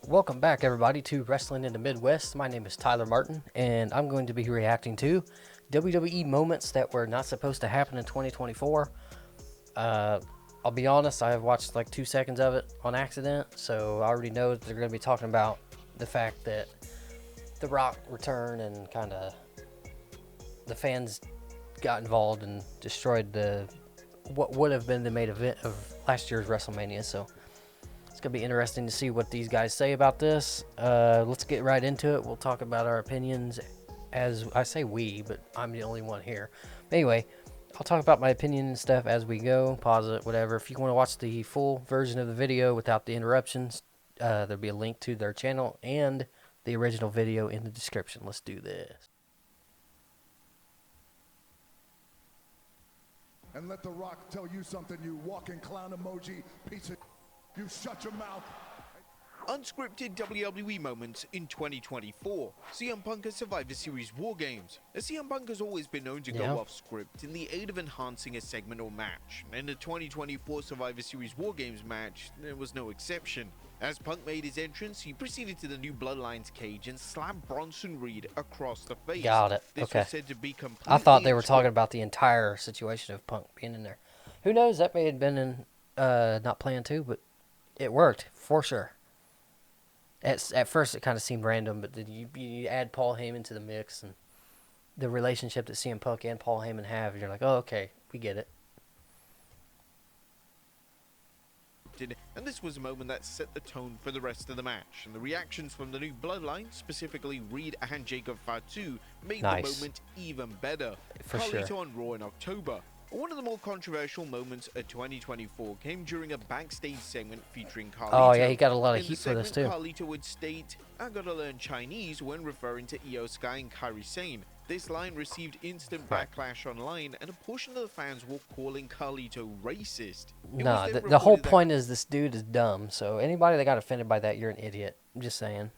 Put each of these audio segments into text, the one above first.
Welcome back, everybody, to Wrestling in the Midwest. My name is Tyler Martin, and I'm going to be reacting to WWE moments that were not supposed to happen in 2024. I'll be honest, I have watched like 2 seconds of it on accident, so I already know that they're going to be talking about the fact that The Rock returned and kind of the fans got involved and destroyed what would have been the main event of last year's WrestleMania. So it's going to be interesting to see what these guys say about this. Let's get right into it. We'll talk about our opinions. As I say we, but I'm the only one here. Anyway, I'll talk about my opinion and stuff as we go. Pause it, whatever. If you want to watch the full version of the video without the interruptions, there'll be a link to their channel and the original video in the description. Let's do this. And let The Rock tell you something, you walking clown emoji piece of... You shut your mouth. Unscripted WWE moments in 2024. CM Punk at Survivor Series War Games. CM Punk has always been known to go off script in the aid of enhancing a segment or match. In the 2024 Survivor Series War Games match, there was no exception. As Punk made his entrance, he proceeded to the new Bloodlines cage and slapped Bronson Reed across the face. Got it. This okay. was said to be completely I thought they were talking about the entire situation of Punk being in there. Who knows? That may have been in not planned too, but it worked for sure. At first, it kind of seemed random, but then you add Paul Heyman to the mix and the relationship that CM Punk and Paul Heyman have, and you're like, oh, okay, we get it. And this was a moment that set the tone for the rest of the match, and the reactions from the new Bloodline, specifically Reed and Jacob Fatu, made the moment even better. For sure. Carlito on Raw in October. One of the more controversial moments of 2024 came during a backstage segment featuring Carlito. Oh yeah, he got a lot of heat for this too. Carlito would state, "I gotta learn Chinese," when referring to Io Sky and Kairi Sane. This line received instant backlash online, and a portion of the fans were calling Carlito racist. Nah, the whole point is this dude is dumb, so anybody that got offended by that, you're an idiot. I'm just saying.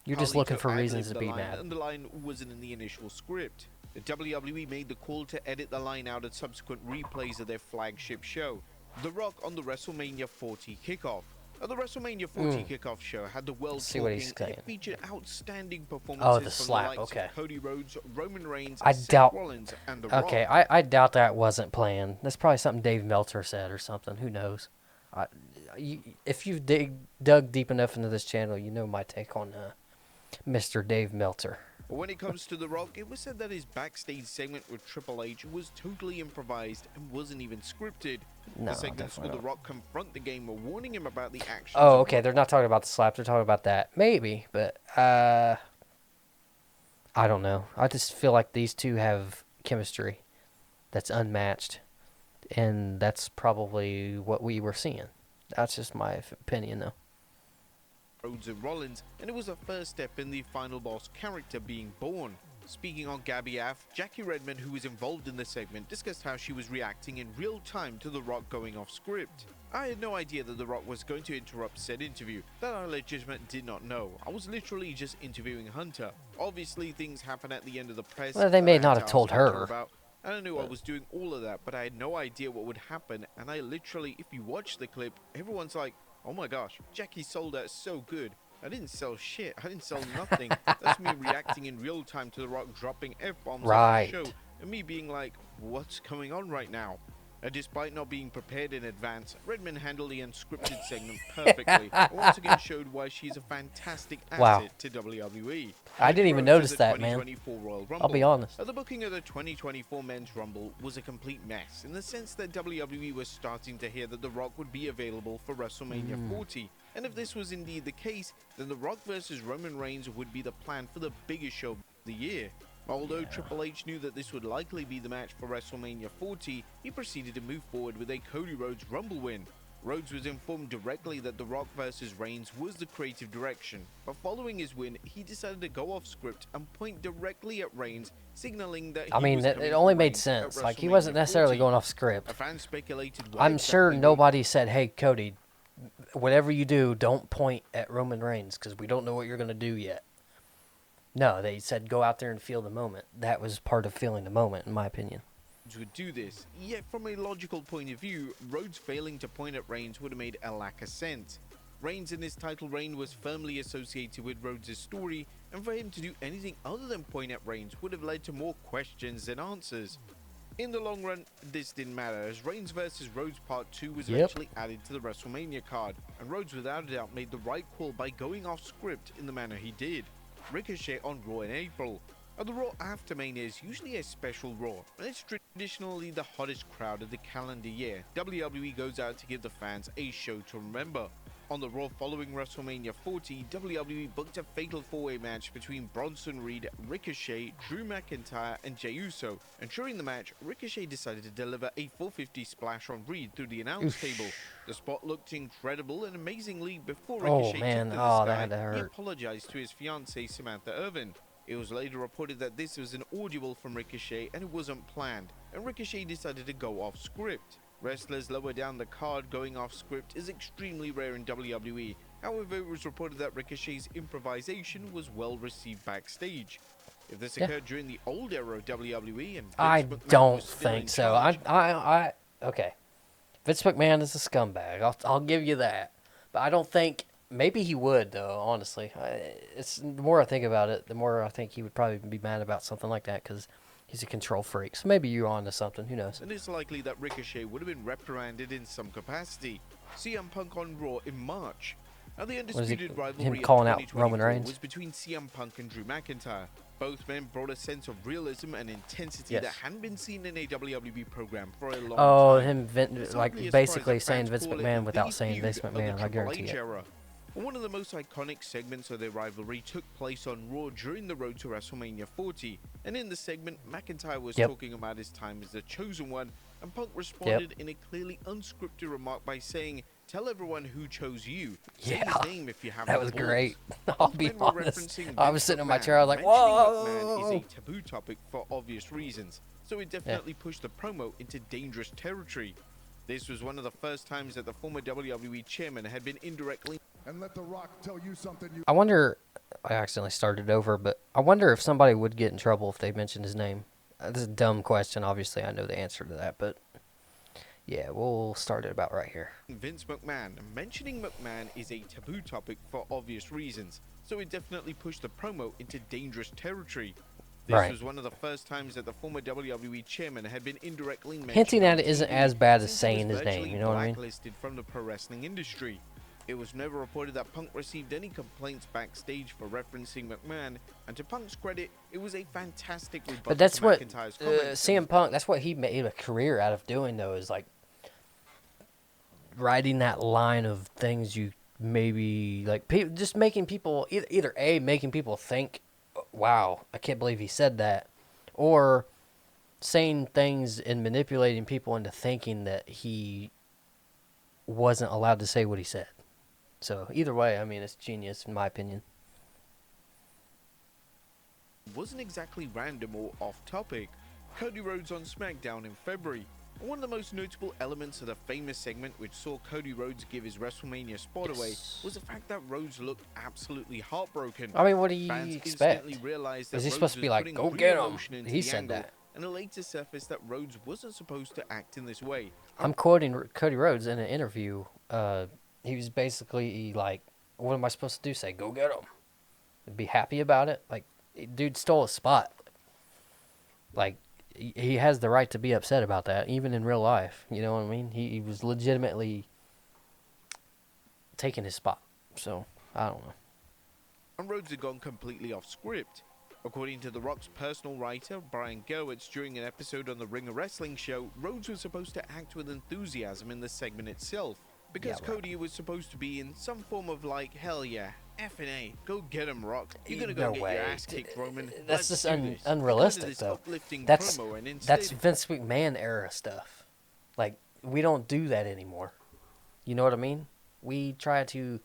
You're just looking for reasons to be mad. And the line wasn't in the initial script. The WWE made the call to edit the line out at subsequent replays of their flagship show, The Rock on the WrestleMania 40 kickoff. The WrestleMania 40 kickoff show had the world talking and it featured outstanding performances from the likes of Cody Rhodes, Roman Reigns, Seth Rollins, and The Rock. Okay, I doubt that wasn't planned. That's probably something Dave Meltzer said or something. Who knows? If you've dug deep enough into this channel, you know my take on Mr. Dave Meltzer. When it comes to The Rock, it was said that his backstage segment with Triple H was totally improvised and wasn't even scripted. No, the segments where The Rock confront the gamer, warning him about the actions. Oh, okay, they're not talking about the slap, they're talking about that. Maybe, but I don't know. I just feel like these two have chemistry that's unmatched, and that's probably what we were seeing. That's just my opinion, though. Rhodes and Rollins, and it was a first step in the final boss character being born. Speaking on Gabby Aff, Jackie Redmond, who was involved in the segment, discussed how she was reacting in real time to The Rock going off script. "I had no idea that The Rock was going to interrupt said interview. That I legitimately did not know. I was literally just interviewing Hunter. Obviously things happen at the end of the press. Well, they may not have told her. And I knew I was doing all of that, but I had no idea what would happen, and I literally, if you watch the clip, everyone's like, oh my gosh, Jackie sold that so good. I didn't sell shit. I didn't sell nothing." That's me reacting in real time to The Rock dropping F-bombs on the show. And me being like, what's going on right now? Despite not being prepared in advance, Redmond handled the unscripted segment perfectly. And once again showed why she's a fantastic asset to WWE. I didn't even notice that, man. I'll be honest. The booking of the 2024 Men's Rumble was a complete mess, in the sense that WWE was starting to hear that The Rock would be available for WrestleMania 40. And if this was indeed the case, then The Rock versus Roman Reigns would be the plan for the biggest show of the year. Although Triple H knew that this would likely be the match for WrestleMania 40, he proceeded to move forward with a Cody Rhodes Rumble win. Rhodes was informed directly that The Rock vs. Reigns was the creative direction, but following his win, he decided to go off script and point directly at Reigns, signaling that it only made sense. Like, he wasn't necessarily going off script. A fan speculated I'm sure nobody said, hey, Cody, whatever you do, don't point at Roman Reigns, because we don't know what you're going to do yet. No, they said go out there and feel the moment. That was part of feeling the moment, in my opinion. Would do this, yet from a logical point of view, Rhodes failing to point at Reigns would have made a lack of sense. Reigns in his title reign was firmly associated with Rhodes' story, and for him to do anything other than point at Reigns would have led to more questions than answers. In the long run, this didn't matter, as Reigns vs. Rhodes Part 2 was eventually added to the WrestleMania card, and Rhodes without a doubt made the right call by going off script in the manner he did. Ricochet on Raw in April. Now, the Raw after Mania is usually a special Raw, and it's traditionally the hottest crowd of the calendar year. WWE goes out to give the fans a show to remember. On the Raw following WrestleMania 40, WWE booked a fatal four-way match between Bronson Reed, Ricochet, Drew McIntyre, and Jey Uso. And during the match, Ricochet decided to deliver a 450 splash on Reed through the announce table. The spot looked incredible, and amazingly, before Ricochet took to the sky, he apologized to his fiancée Samantha Irvin. It was later reported that this was an audible from Ricochet and it wasn't planned, and Ricochet decided to go off script. Wrestlers lower down the card going off script is extremely rare in WWE. However, it was reported that Ricochet's improvisation was well received backstage. If this occurred during the old era of WWE and I don't think so. Okay. Vince McMahon is a scumbag. I'll give you that. But I don't think, maybe he would though, honestly. The more I think about it, the more I think he would probably be mad about something like that, because he's a control freak. So maybe you're on to something. Who knows? And it's likely that Ricochet would have been reprimanded in some capacity. CM Punk on Raw in March. Now, the undisputed rivalry him calling out Roman Reigns was between CM Punk and Drew McIntyre. Both men brought a sense of realism and intensity that hadn't been seen in a WWE program for a long time. Oh, him basically saying Vince McMahon without saying Vince McMahon, I guarantee it. One of the most iconic segments of their rivalry took place on Raw during the road to WrestleMania 40, and in the segment, McIntyre was talking about his time as the Chosen One, and Punk responded in a clearly unscripted remark by saying, "Tell everyone who chose you. Say his name if you have that was balls." great. I'll be honest. I was sitting in my chair, I was like, whoa! McMahon is a taboo topic for obvious reasons, so it definitely pushed the promo into dangerous territory. This was one of the first times that the former WWE chairman had been indirectly. And let The Rock tell you something. I wonder, I accidentally started over, but I wonder if somebody would get in trouble if they mentioned his name. This is a dumb question. Obviously, I know the answer to that, but yeah, we'll start it about right here. Vince McMahon. Mentioning McMahon is a taboo topic for obvious reasons, so it definitely pushed the promo into dangerous territory. This was one of the first times that the former WWE chairman had been indirectly mentioned. Hinting at it isn't as bad as saying his name, you know what I mean? Blacklisted from the pro wrestling industry. It was never reported that Punk received any complaints backstage for referencing McMahon, and to Punk's credit, it was a fantastic rebuttal. But that's what CM Punk, that's what he made a career out of doing, though, is like writing that line of things you maybe, like, just making people, either A, making people think, wow, I can't believe he said that, or saying things and manipulating people into thinking that he wasn't allowed to say what he said. So either way, I mean, it's genius in my opinion. Wasn't exactly random or off topic. Cody Rhodes on SmackDown in February. One of the most notable elements of the famous segment which saw Cody Rhodes give his WrestleMania spot away was the fact that Rhodes looked absolutely heartbroken. I mean, what do you expect? Is he supposed to be like, go get him? He said that. And it later surfaced that Rhodes wasn't supposed to act in this way. I'm quoting Cody Rhodes in an interview. He was basically like, what am I supposed to do? Say, go get him. Be happy about it? Like, dude stole a spot. Like, he has the right to be upset about that, even in real life. You know what I mean? He was legitimately taking his spot. So, I don't know. And Rhodes had gone completely off script. According to The Rock's personal writer, Brian Gewirtz, during an episode on the Ring of Wrestling show, Rhodes was supposed to act with enthusiasm in the segment itself. Because Cody was supposed to be in some form of like, hell yeah, F&A, go get him, Rock. You're gonna go get your ass kicked, Roman. That's just unrealistic, though. That's Vince McMahon era stuff. Like, we don't do that anymore. You know what I mean? We try to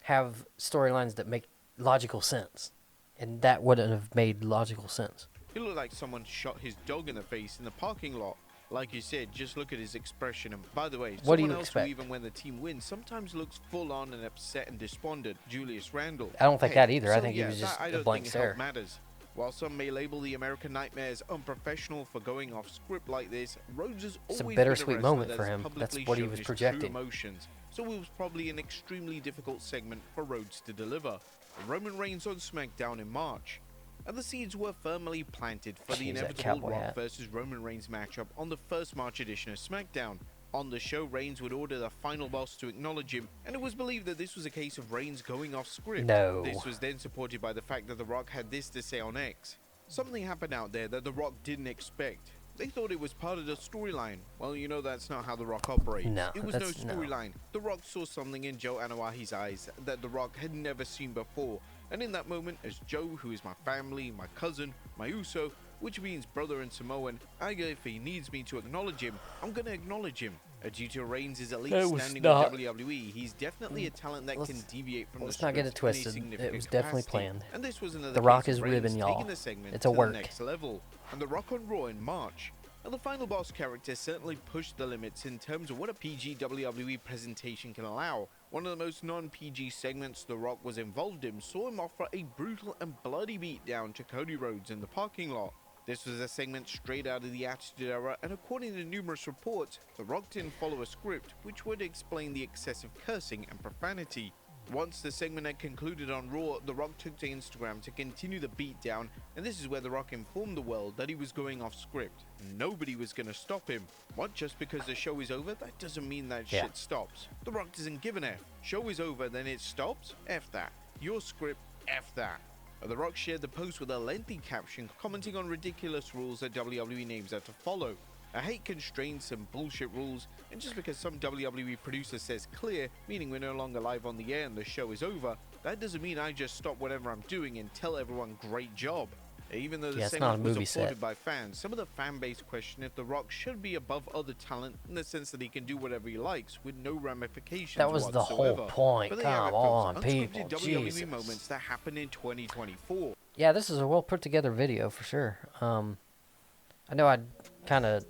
have storylines that make logical sense. And that wouldn't have made logical sense. He looked like someone shot his dog in the face in the parking lot. Like you said, just look at his expression. And by the way, what do you someone else expect? Who, even when the team wins, sometimes looks full on and upset and despondent. Julius Randle. I don't think that either. I think he was just a blank stare. Matters. While some may label the American Nightmare as unprofessional for going off script like this, Rhodes has always it's a bittersweet been a moment for him. That's what he was projecting. Emotions. so it was probably an extremely difficult segment for Rhodes to deliver. Roman Reigns on SmackDown in March, and the seeds were firmly planted for the Jeez, that inevitable cowboy Rock hat. versus Roman Reigns matchup on the first March edition of SmackDown. On the show, Reigns would order the final boss to acknowledge him, and it was believed that this was a case of Reigns going off script. No. This was then supported by the fact that The Rock had this to say on X. Something happened out there that The Rock didn't expect. They thought it was part of the storyline. Well, you know that's not how The Rock operates. No, it was no that's- no. storyline. The Rock saw something in Joe Anoa'i's eyes that The Rock had never seen before. And in that moment, as Joe, who is my family, my cousin, my Uso, which means brother and Samoan, if he needs me to acknowledge him, I'm gonna acknowledge him. Due to Reigns' elite It was standing not- with WWE, he's definitely a talent that can deviate from the let's not get it script in a twisted. It significant was definitely capacity. planned. And this was another The Rock case is of Reigns ribbing y'all. taking the segment It's a to work. the next level. And The Rock on Raw in March. And the final boss character certainly pushed the limits in terms of what a PG WWE presentation can allow. One of the most non-PG segments The Rock was involved in saw him offer a brutal and bloody beatdown to Cody Rhodes in the parking lot. This was a segment straight out of the Attitude Era, and according to numerous reports, The Rock didn't follow a script which would explain the excessive cursing and profanity. Once the segment had concluded on Raw, The Rock took to Instagram to continue the beatdown, and this is where The Rock informed the world that he was going off script. Nobody was going to stop him. What, just because the show is over? That doesn't mean that Yeah. shit stops. The Rock doesn't give an F. Show is over, then it stops? F that. Your script, F that. The Rock shared the post with a lengthy caption commenting on ridiculous rules that WWE names have to follow. I hate constraints and bullshit rules, and just because some WWE producer says clear, meaning we're no longer live on the air and the show is over, that doesn't mean I just stop whatever I'm doing and tell everyone great job. Even though the Yeah, it's not a segment was movie applauded set. by fans, some of the fan base question if The Rock should be above other talent in the sense that he can do whatever he likes with no ramifications That was the whole whatsoever. point. But there you have Come it, on, folks. people. Unscripted WWE Jesus. moments that happened in 2024. Yeah, this is a well put together video for sure. I know I kind of,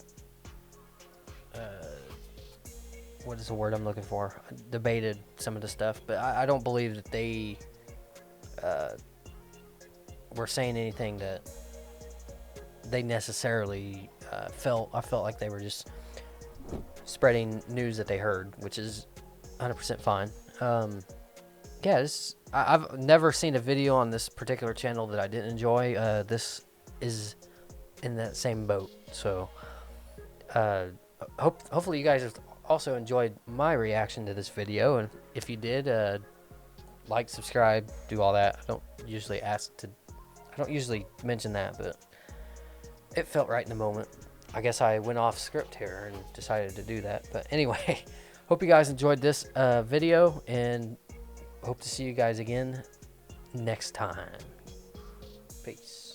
what is the word I'm looking for? I debated some of the stuff, but I don't believe that they were saying anything that they necessarily felt. I felt like they were just spreading news that they heard, which is 100% fine. Yeah, I've never seen a video on this particular channel that I didn't enjoy. This is in that same boat. So, hopefully you guys have also enjoyed my reaction to this video. And if you did, like, subscribe, do all that. I don't usually mention that, but it felt right in the moment. I guess I went off script here and decided to do that. But anyway, hope you guys enjoyed this video, and hope to see you guys again next time. Peace.